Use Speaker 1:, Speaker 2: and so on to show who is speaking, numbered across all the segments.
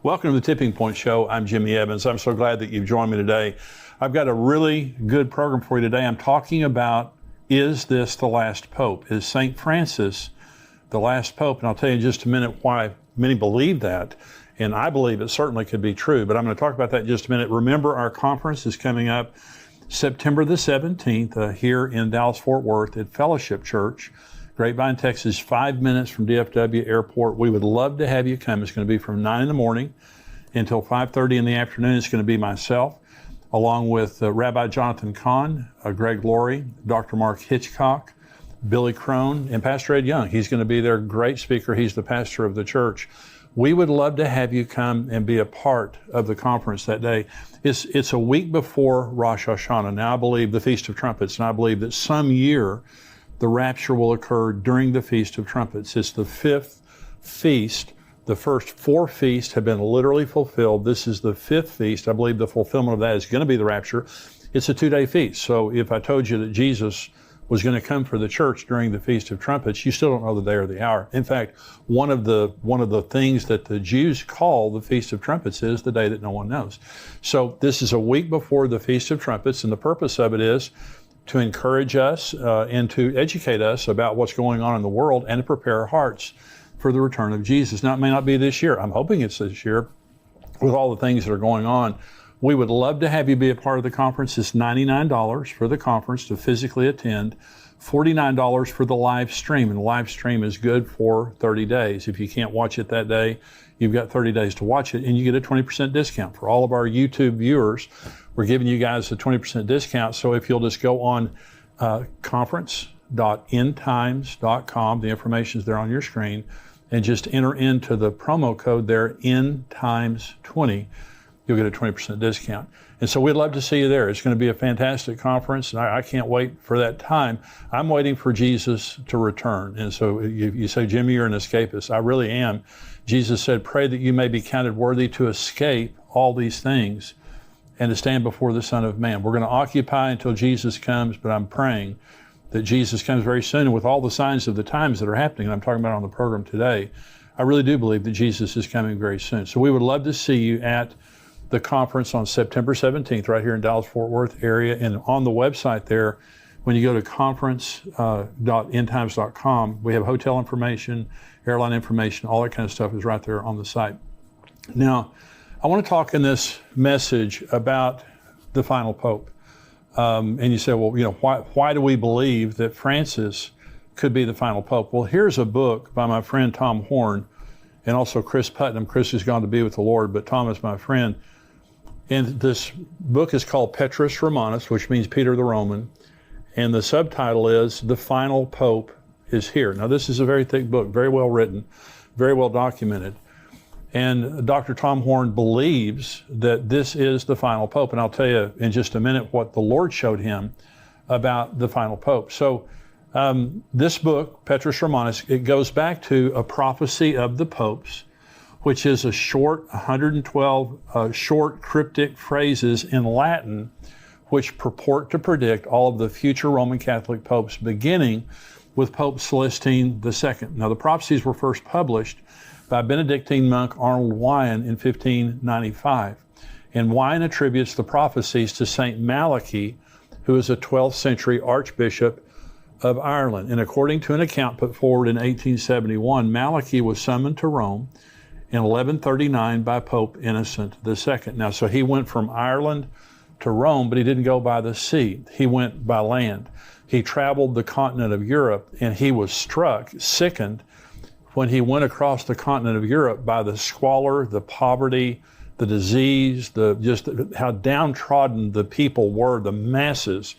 Speaker 1: Welcome to the Tipping Point Show. I'm Jimmy Evans. I'm so glad that you've joined me today. I've got a really good program for you today. I'm talking about, is this the last pope? Is St. Francis the last pope? And I'll tell you in just a minute why many believe that. And I believe it certainly could be true, but I'm going to talk about that in just a minute. Remember, our conference is coming up September the 17th here in Dallas-Fort Worth at Fellowship Church, Grapevine, Texas, 5 minutes from DFW Airport. We would love to have you come. It's going to be from 9 in the morning until 5:30 in the afternoon. It's going to be myself, along with Rabbi Jonathan Kahn, Greg Laurie, Dr. Mark Hitchcock, Billy Crone, and Pastor Ed Young. He's going to be there. Great speaker. He's the pastor of the church. We would love to have you come and be a part of the conference that day. It's a week before Rosh Hashanah. Now, I believe the Feast of Trumpets, and I believe that some year the rapture will occur during the Feast of Trumpets. It's the fifth feast. The first four feasts have been literally fulfilled. This is the fifth feast. I believe the fulfillment of that is going to be the rapture. It's a 2-day feast. So if I told you that Jesus was going to come for the church during the Feast of Trumpets, you still don't know the day or the hour. In fact, one of the things that the Jews call the Feast of Trumpets is the day that no one knows. So this is a week before the Feast of Trumpets, and the purpose of it is to encourage us and to educate us about what's going on in the world and to prepare our hearts for the return of Jesus. Now, it may not be this year. I'm hoping it's this year with all the things that are going on. We would love to have you be a part of the conference. It's $99 for the conference to physically attend, $49 for the live stream. And the live stream is good for 30 days. If you can't watch it that day, you've got 30 days to watch it, and you get a 20% discount. For all of our YouTube viewers, we're giving you guys a 20% discount. So if you'll just go on conference.endtimes.com, the information's there on your screen, and just enter into the promo code there, endtimes20, you'll get a 20% discount. And so we'd love to see you there. It's going to be a fantastic conference, and I can't wait for that time. I'm waiting for Jesus to return. And so you say, Jimmy, you're an escapist. I really am. Jesus said, pray that you may be counted worthy to escape all these things and to stand before the Son of Man. We're going to occupy until Jesus comes, but I'm praying that Jesus comes very soon. And with all the signs of the times that are happening, and I'm talking about on the program today, I really do believe that Jesus is coming very soon. So we would love to see you at the conference on September 17th right here in Dallas-Fort Worth area. And on the website there, when you go to conference.endtimes.com, we have hotel information, airline information, all that kind of stuff is right there on the site. Now, I want to talk in this message about the final pope. And you say, well, why do we believe that Francis could be the final pope? Well, here's a book by my friend Tom Horn and also Chris Putnam. Chris has gone to be with the Lord, but Tom is my friend. And this book is called Petrus Romanus, which means Peter the Roman. And the subtitle is The Final Pope is Here. Now, this is a very thick book, very well written, very well documented. And Dr. Tom Horn believes that this is the final pope. And I'll tell you in just a minute what the Lord showed him about the final pope. So this book, Petrus Romanus, it goes back to a prophecy of the popes, which is a short, 112 short cryptic phrases in Latin, which purport to predict all of the future Roman Catholic popes, beginning with Pope Celestine II. Now, the prophecies were first published by Benedictine monk Arnold Wyon in 1595. And Wyon attributes the prophecies to St. Malachi, who is a 12th century archbishop of Ireland. And according to an account put forward in 1871, Malachi was summoned to Rome in 1139 by Pope Innocent II. Now, so he went from Ireland to Rome, but he didn't go by the sea. He went by land. He traveled the continent of Europe, and he was struck, sickened, when he went across the continent of Europe by the squalor, the poverty, the disease, just how downtrodden the people were, the masses,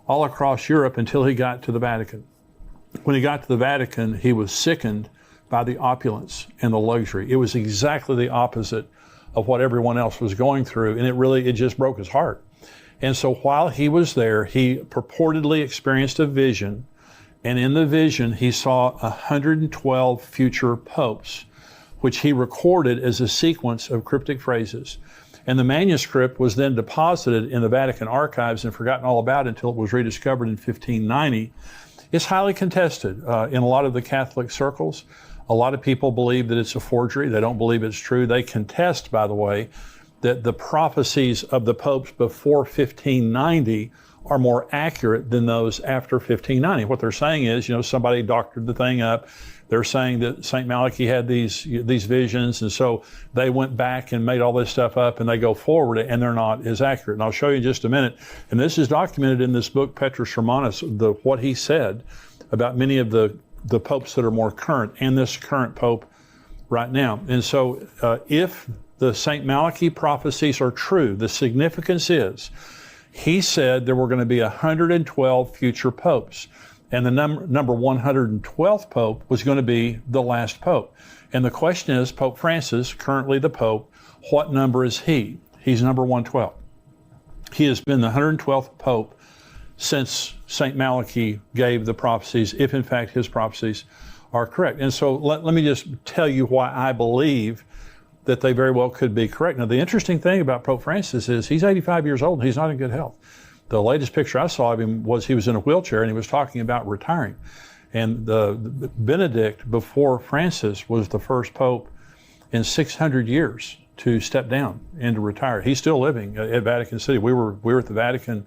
Speaker 1: all across Europe until he got to the Vatican. When he got to the Vatican, he was sickened by the opulence and the luxury. It was exactly the opposite of what everyone else was going through, and it just broke his heart. And so while he was there, he purportedly experienced a vision. And in the vision, he saw 112 future popes, which he recorded as a sequence of cryptic phrases. And the manuscript was then deposited in the Vatican archives and forgotten all about until it was rediscovered in 1590. It's highly contested in a lot of the Catholic circles. A lot of people believe that it's a forgery. They don't believe it's true. They contest, by the way, that the prophecies of the popes before 1590 are more accurate than those after 1590. What they're saying is, somebody doctored the thing up. They're saying that St. Malachy had these visions, and so they went back and made all this stuff up, and they go forward, and they're not as accurate. And I'll show you in just a minute. And this is documented in this book, Petrus Romanus, what he said about many of the popes that are more current, and this current pope right now. And so if the St. Malachy prophecies are true, the significance is, he said there were going to be 112 future popes. And the number 112th pope was going to be the last pope. And the question is, Pope Francis, currently the pope, what number is he? He's number 112. He has been the 112th pope since St. Malachy gave the prophecies, if in fact his prophecies are correct. And so let me just tell you why I believe that they very well could be correct. Now, the interesting thing about Pope Francis is he's 85 years old and he's not in good health. The latest picture I saw of him was he was in a wheelchair and he was talking about retiring. And Benedict, before Francis, was the first pope in 600 years to step down and to retire. He's still living at Vatican City. We were at the Vatican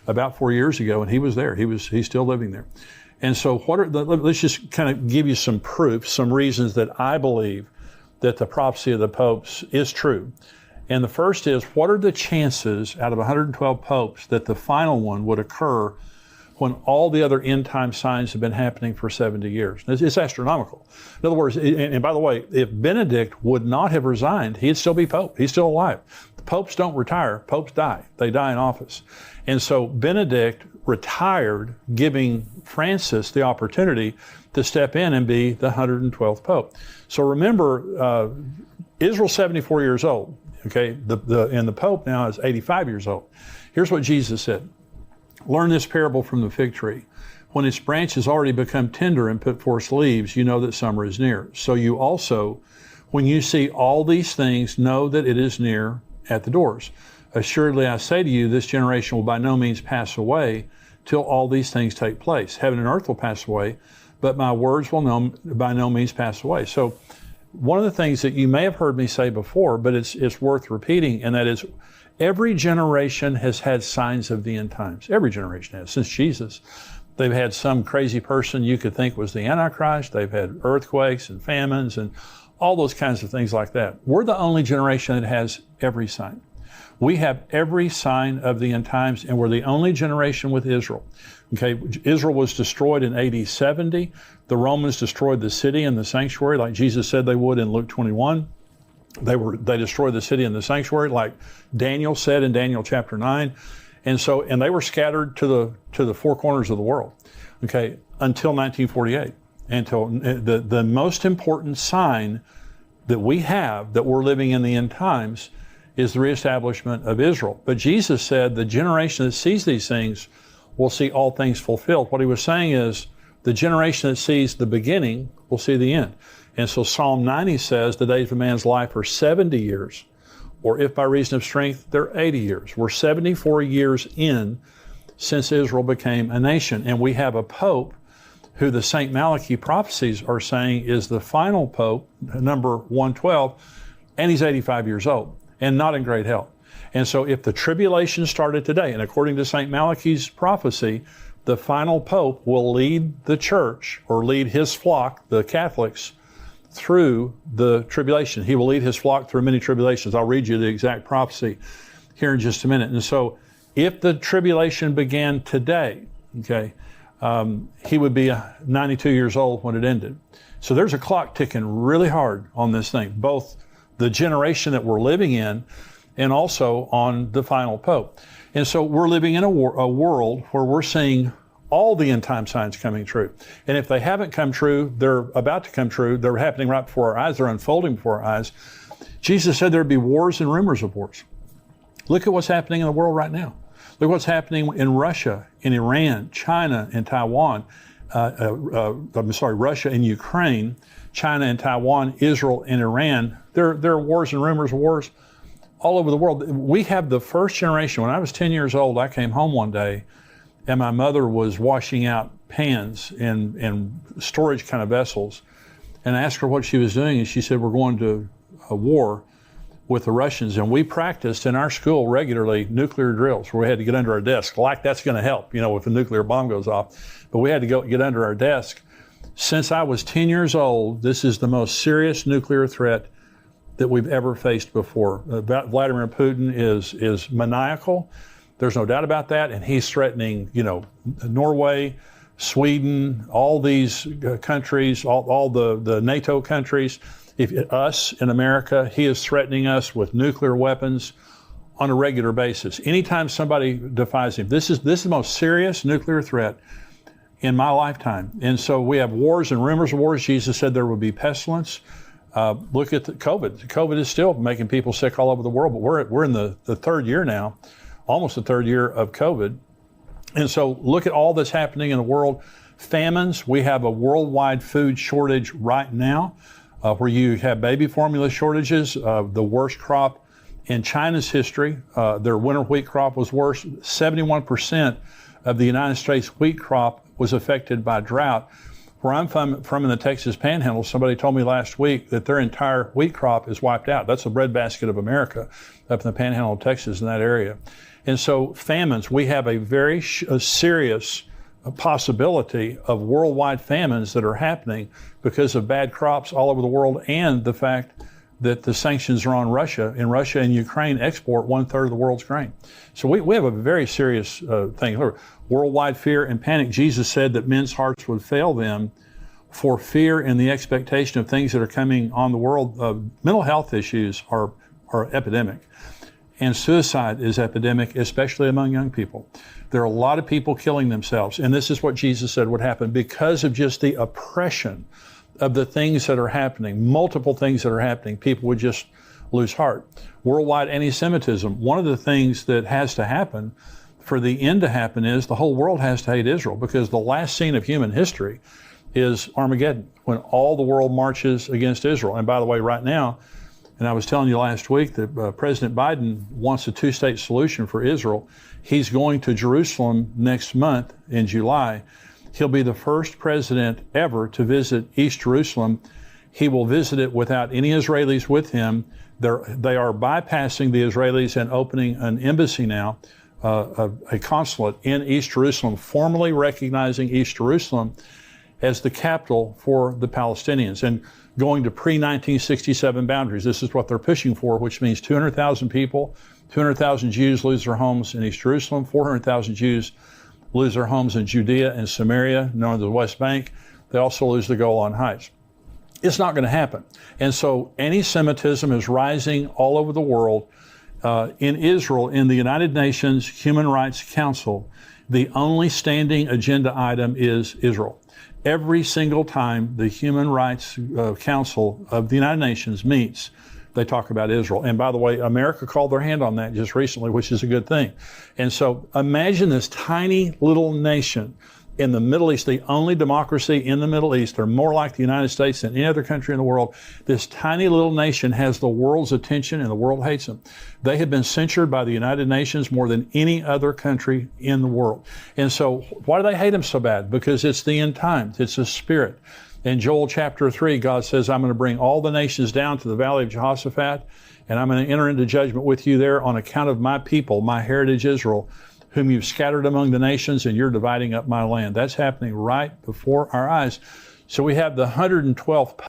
Speaker 1: about 4 years ago, and he was there. He's still living there. And so let's just kind of give you some proof, some reasons that I believe that the prophecy of the popes is true. And the first is, what are the chances out of 112 popes that the final one would occur when all the other end time signs have been happening for 70 years? It's astronomical. In other words, and by the way, if Benedict would not have resigned, he'd still be pope. He's still alive. The popes don't retire. Popes die. They die in office. And so Benedict retired, giving Francis the opportunity to step in and be the 112th pope. So remember, Israel's 74 years old. Okay, and the Pope now is 85 years old. Here's what Jesus said. Learn this parable from the fig tree. When its branch has already become tender and put forth leaves, you know that summer is near. So you also, when you see all these things, know that it is near at the doors. Assuredly, I say to you, this generation will by no means pass away till all these things take place. Heaven and earth will pass away, but my words will by no means pass away. So one of the things that you may have heard me say before, but it's worth repeating, and that is every generation has had signs of the end times. Every generation has, since Jesus. They've had some crazy person you could think was the Antichrist. They've had earthquakes and famines and all those kinds of things like that. We're the only generation that has every sign. We have every sign of the end times, and we're the only generation with Israel. Okay, Israel was destroyed in AD 70. The Romans destroyed the city and the sanctuary, like Jesus said they would in Luke 21. They destroyed the city and the sanctuary, like Daniel said in Daniel chapter 9. And they were scattered to the four corners of the world. Okay, until 1948. Until the most important sign that we have that we're living in the end times is the reestablishment of Israel. But Jesus said the generation that sees these things will see all things fulfilled. What he was saying is the generation that sees the beginning will see the end. And so Psalm 90 says the days of a man's life are 70 years, or if by reason of strength, they're 80 years. We're 74 years in since Israel became a nation. And we have a pope who the St. Malachy prophecies are saying is the final pope, number 112, and he's 85 years old and not in great health. And so if the tribulation started today, and according to St. Malachy's prophecy, the final pope will lead the church, or lead his flock, the Catholics, through the tribulation. He will lead his flock through many tribulations. I'll read you the exact prophecy here in just a minute. And so if the tribulation began today, okay, he would be 92 years old when it ended. So there's a clock ticking really hard on this thing, both the generation that we're living in and also on the final pope. And so we're living in a world where we're seeing all the end time signs coming true. And if they haven't come true, they're about to come true. They're happening right before our eyes. They're unfolding before our eyes. Jesus said there'd be wars and rumors of wars. Look at what's happening in the world right now. Look what's happening in Russia, in Iran, China, and Taiwan. Russia and Ukraine, China and Taiwan, Israel and Iran. There are wars and rumors of wars all over the world. We have the first generation. When I was 10 years old, I came home one day and my mother was washing out pans in storage kind of vessels. and I asked her what she was doing, and she said, we're going to a war with the Russians. And we practiced in our school regularly nuclear drills where we had to get under our desk, like that's going to help, if a nuclear bomb goes off. But we had to get under our desk. Since I was 10 years old, this is the most serious nuclear threat that we've ever faced before. Vladimir Putin is maniacal. There's no doubt about that. And he's threatening, Norway, Sweden, all these countries, all the NATO countries. Us in America, he is threatening us with nuclear weapons on a regular basis. Anytime somebody defies him, this is the most serious nuclear threat in my lifetime. And so we have wars and rumors of wars. Jesus said there would be pestilence. Look at COVID. COVID is still making people sick all over the world, but we're in the third year now, almost the third year of COVID. And so look at all that's happening in the world. Famines. We have a worldwide food shortage right now, where you have baby formula shortages, the worst crop in China's history. Their winter wheat crop was worse. 71% of the United States wheat crop was affected by drought. Where I'm from in the Texas Panhandle, somebody told me last week that their entire wheat crop is wiped out. That's the breadbasket of America up in the Panhandle of Texas in that area. And so famines, we have a very serious possibility of worldwide famines that are happening because of bad crops all over the world, and the fact that the sanctions are on Russia, and Russia and Ukraine export 1/3 of the world's grain. So we have a very serious thing. Worldwide fear and panic. Jesus said that men's hearts would fail them for fear and the expectation of things that are coming on the world. Mental health issues are epidemic. And suicide is epidemic, especially among young people. There are a lot of people killing themselves. And this is what Jesus said would happen because of just the oppression of the things that are happening, multiple things that are happening. People would just lose heart. Worldwide anti-Semitism. One of the things that has to happen for the end to happen is the whole world has to hate Israel, because the last scene of human history is Armageddon, when all the world marches against Israel. And by the way, right now, and I was telling you last week that President Biden wants a two-state solution for Israel. He's going to Jerusalem next month in July. He'll be the first president ever to visit East Jerusalem. He will visit it without any Israelis with him. They are bypassing the Israelis and opening an embassy now, a consulate in East Jerusalem, formally recognizing East Jerusalem as the capital for the Palestinians, and going to pre-1967 boundaries. This is what they're pushing for, which means 200,000 people, 200,000 Jews lose their homes in East Jerusalem, 400,000 Jews lose their homes in Judea and Samaria, known as the West Bank. They also lose the Golan Heights. It's not going to happen. And so anti-Semitism is rising all over the world. In Israel, in the United Nations Human Rights Council, the only standing agenda item is Israel. Every single time the Human Rights Council of the United Nations meets, they talk about Israel. And by the way, America called their hand on that just recently, which is a good thing. And so imagine this tiny little nation in the Middle East, the only democracy in the Middle East. They're more like the United States than any other country in the world. This tiny little nation has the world's attention, and the world hates them. They have been censured by the United Nations more than any other country in the world. And so why do they hate them so bad? Because it's the end times. It's a spirit. In Joel chapter 3, God says, I'm going to bring all the nations down to the valley of Jehoshaphat, and I'm going to enter into judgment with you there on account of my people, my heritage Israel, whom you've scattered among the nations, and you're dividing up my land. That's happening right before our eyes. So we have the 112th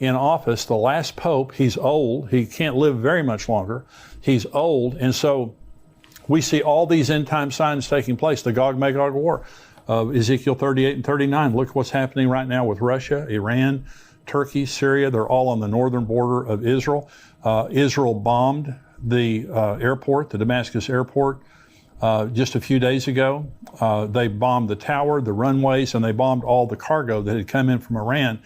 Speaker 1: in office. The last pope, he's old. He can't live very much longer. He's old. And so we see all these end time signs taking place. The Gog-Magog war, Ezekiel 38 and 39. Look what's happening right now with Russia, Iran, Turkey, Syria. They're all on the northern border of Israel. Israel bombed the airport, the Damascus airport, just a few days ago. They bombed the tower, the runways, and they bombed all the cargo that had come in from Iran.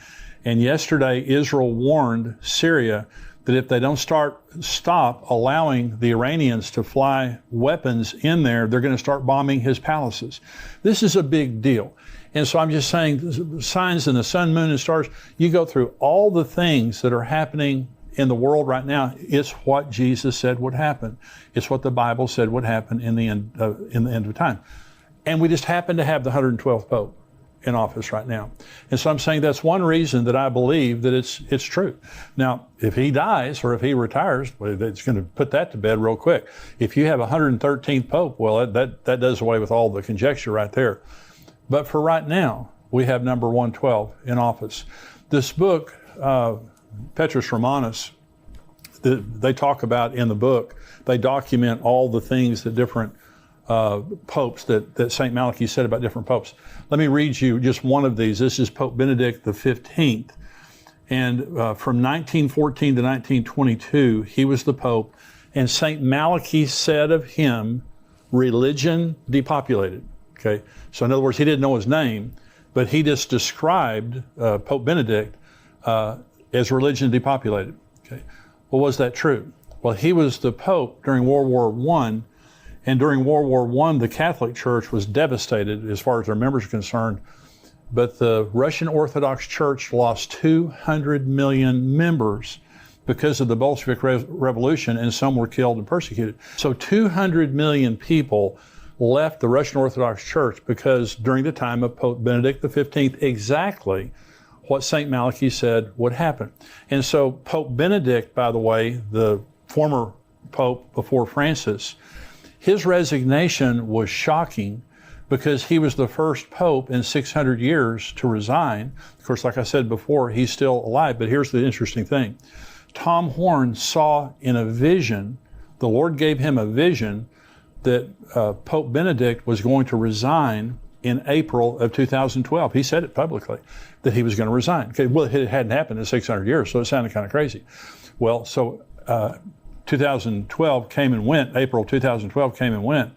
Speaker 1: And yesterday, Israel warned Syria that if they don't stop allowing the Iranians to fly weapons in there, they're going to start bombing his palaces. This is a big deal. And so I'm just saying, signs in the sun, moon, and stars, you go through all the things that are happening in the world right now. It's what Jesus said would happen. It's what the Bible said would happen in the end of time. And we just happen to have the 112th Pope in office right now. And so I'm saying that's one reason that I believe that it's true. Now, if he dies or if he retires, well, it's going to put that to bed real quick. If you have a 113th Pope, well, that does away with all the conjecture right there. But for right now, we have number 112 in office. This book, Petrus Romanus, they talk about in the book, they document all the things that different popes that St. Malachy said about different popes. Let me read you just one of these. This is Pope Benedict XV. And from 1914 to 1922, he was the Pope. And St. Malachy said of him, religion depopulated. Okay, so in other words, he didn't know his name, but he just described Pope Benedict as religion depopulated. Okay, well, was that true? Well, he was the Pope during World War I, and during World War I, the Catholic Church was devastated as far as their members are concerned. But the Russian Orthodox Church lost 200 million members because of the Bolshevik Revolution, and some were killed and persecuted. So 200 million people left the Russian Orthodox Church because during the time of Pope Benedict XV, exactly what St. Malachy said would happen. And so Pope Benedict, by the way, the former Pope before Francis, his resignation was shocking because he was the first Pope in 600 years to resign. Of course, like I said before, he's still alive, but here's the interesting thing. Tom Horn saw in a vision, the Lord gave him a vision that Pope Benedict was going to resign in April of 2012. He said it publicly, that he was going to resign. Okay, well, it hadn't happened in 600 years, so it sounded kind of crazy. Well, so 2012 came and went, April 2012 came and went,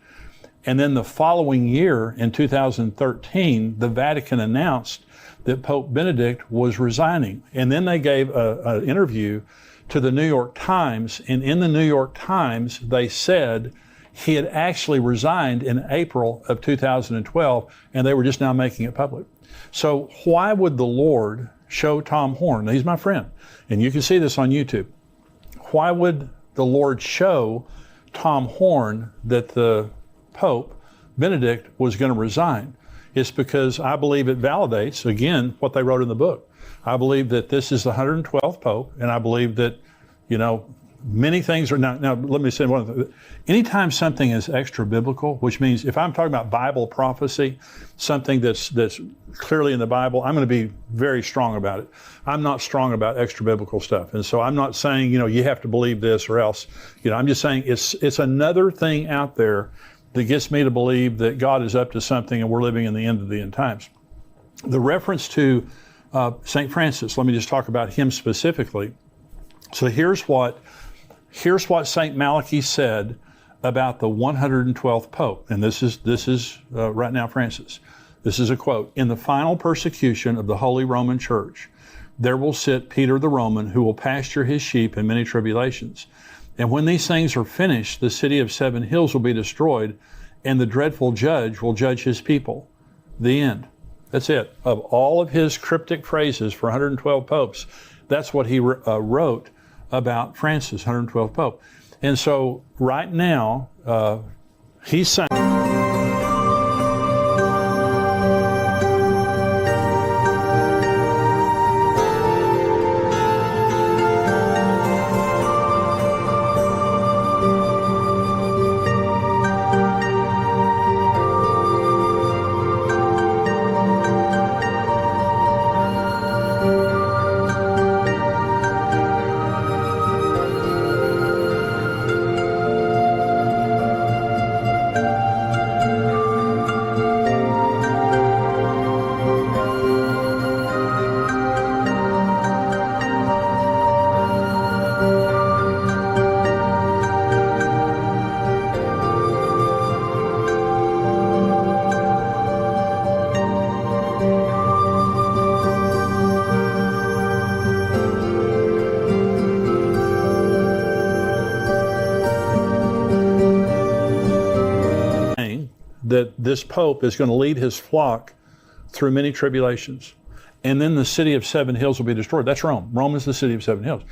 Speaker 1: and then the following year, in 2013, the Vatican announced that Pope Benedict was resigning. And then they gave an interview to the New York Times, and in the New York Times, they said he had actually resigned in April of 2012, and they were just now making it public. So why would the Lord show Tom Horn? He's my friend, and you can see this on YouTube. Why would the Lord show Tom Horn that the Pope, Benedict, was going to resign? It's because I believe it validates, again, what they wrote in the book. I believe that this is the 112th Pope, and I believe that, many things are now let me say one thing. Anytime something is extra biblical, which means if I'm talking about Bible prophecy, something that's clearly in the Bible, I'm going to be very strong about it. I'm not strong about extra biblical stuff. And so I'm not saying, you have to believe this or else. I'm just saying it's another thing out there that gets me to believe that God is up to something and we're living in the end of the end times. The reference to St. Francis, let me just talk about him specifically. So here's what St. Malachy said about the 112th Pope. And this is right now Francis. This is a quote. In the final persecution of the Holy Roman Church, there will sit Peter the Roman, who will pasture his sheep in many tribulations. And when these things are finished, the city of 7 hills will be destroyed, and the dreadful judge will judge his people. The end. That's it. Of all of his cryptic phrases for 112 popes, that's what he wrote about Francis, 112th Pope. And so right now, he's saying, that this Pope is going to lead his flock through many tribulations. And then the city of seven hills will be destroyed. That's Rome. Rome is the city of seven hills.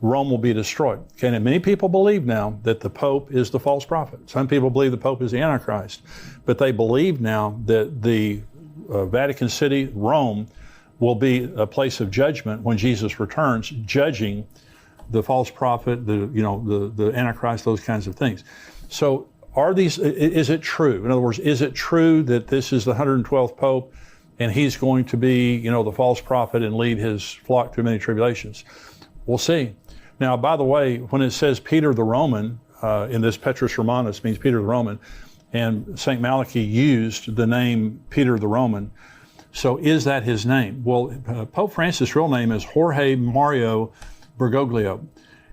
Speaker 1: Rome will be destroyed. Okay, and many people believe now that the Pope is the false prophet. Some people believe the Pope is the Antichrist. But they believe now that the Vatican City, Rome, will be a place of judgment when Jesus returns, judging the false prophet, the Antichrist, those kinds of things. So is it true? In other words, is it true that this is the 112th Pope and he's going to be, the false prophet and lead his flock through many tribulations? We'll see. Now, by the way, when it says Peter the Roman, in this Petrus Romanus means Peter the Roman, and St. Malachi used the name Peter the Roman. So is that his name? Well, Pope Francis' real name is Jorge Mario Bergoglio.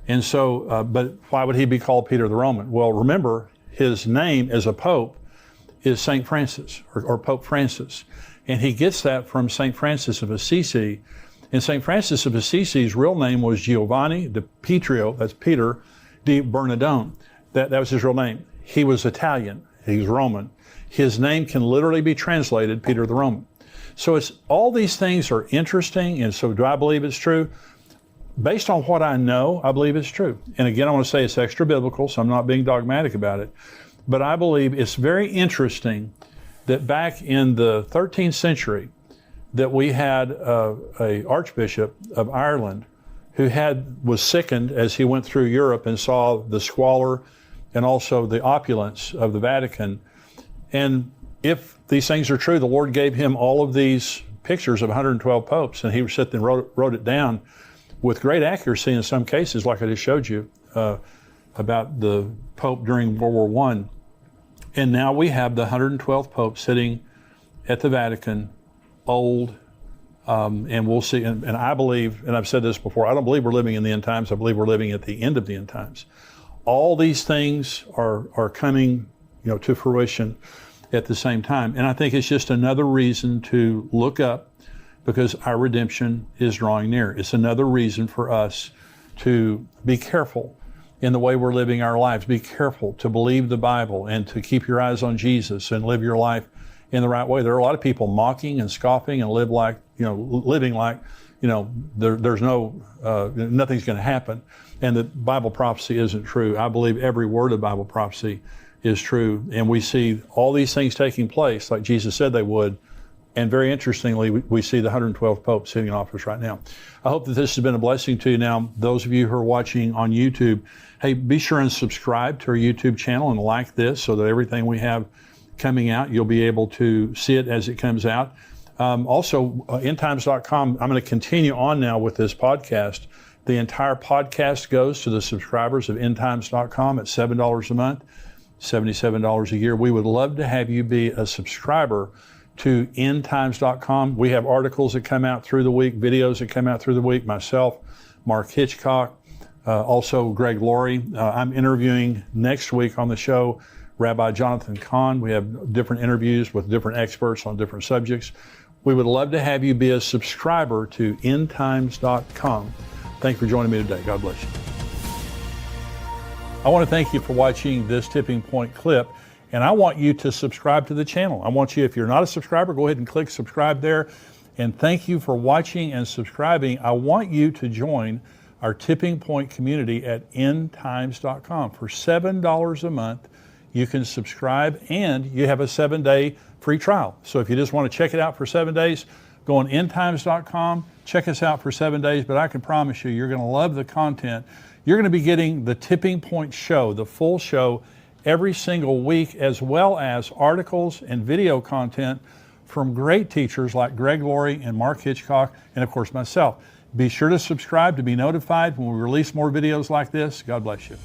Speaker 1: And so, but why would he be called Peter the Roman? Well, remember, his name as a pope is St. Francis, or Pope Francis. And he gets that from St. Francis of Assisi. And St. Francis of Assisi's real name was Giovanni de Pietro, that's Peter, di Bernardone. That was his real name. He was Italian, he's Roman. His name can literally be translated Peter the Roman. So all these things are interesting, and so do I believe it's true? Based on what I know, I believe it's true. And again, I want to say it's extra biblical, so I'm not being dogmatic about it. But I believe it's very interesting that back in the 13th century, that we had a Archbishop of Ireland who was sickened as he went through Europe and saw the squalor and also the opulence of the Vatican. And if these things are true, the Lord gave him all of these pictures of 112 popes, and he sat and wrote it down with great accuracy in some cases, like I just showed you about the Pope during World War I. And now we have the 112th Pope sitting at the Vatican, old, and we'll see. And I believe, and I've said this before, I don't believe we're living in the end times. I believe we're living at the end of the end times. All these things are coming, to fruition at the same time. And I think it's just another reason to look up, because our redemption is drawing near. It's another reason for us to be careful in the way we're living our lives. Be careful to believe the Bible and to keep your eyes on Jesus and live your life in the right way. There are a lot of people mocking and scoffing and living like, there's nothing's going to happen, and that Bible prophecy isn't true. I believe every word of Bible prophecy is true, and we see all these things taking place like Jesus said they would. And very interestingly, we see the 112th Pope sitting in office right now. I hope that this has been a blessing to you. Now, those of you who are watching on YouTube, hey, be sure and subscribe to our YouTube channel and like this so that everything we have coming out, you'll be able to see it as it comes out. Also, endtimes.com, I'm going to continue on now with this podcast. The entire podcast goes to the subscribers of endtimes.com at $7 a month, $77 a year. We would love to have you be a subscriber to endtimes.com. We have articles that come out through the week, videos that come out through the week, myself, Mark Hitchcock, also Greg Laurie. I'm interviewing next week on the show Rabbi Jonathan Kahn. We have different interviews with different experts on different subjects. We would love to have you be a subscriber to endtimes.com. Thank you for joining me today. God bless you. I want to thank you for watching this Tipping Point clip. And I want you to subscribe to the channel. I want you, if you're not a subscriber, go ahead and click subscribe there. And thank you for watching and subscribing. I want you to join our Tipping Point community at endtimes.com. For $7 a month, you can subscribe, and you have a 7-day free trial. So if you just want to check it out for 7 days, go on endtimes.com, check us out for 7 days. But I can promise you, you're going to love the content. You're going to be getting the Tipping Point show, the full show, every single week, as well as articles and video content from great teachers like Greg Laurie and Mark Hitchcock, and of course myself. Be sure to subscribe to be notified when we release more videos like this. God bless you.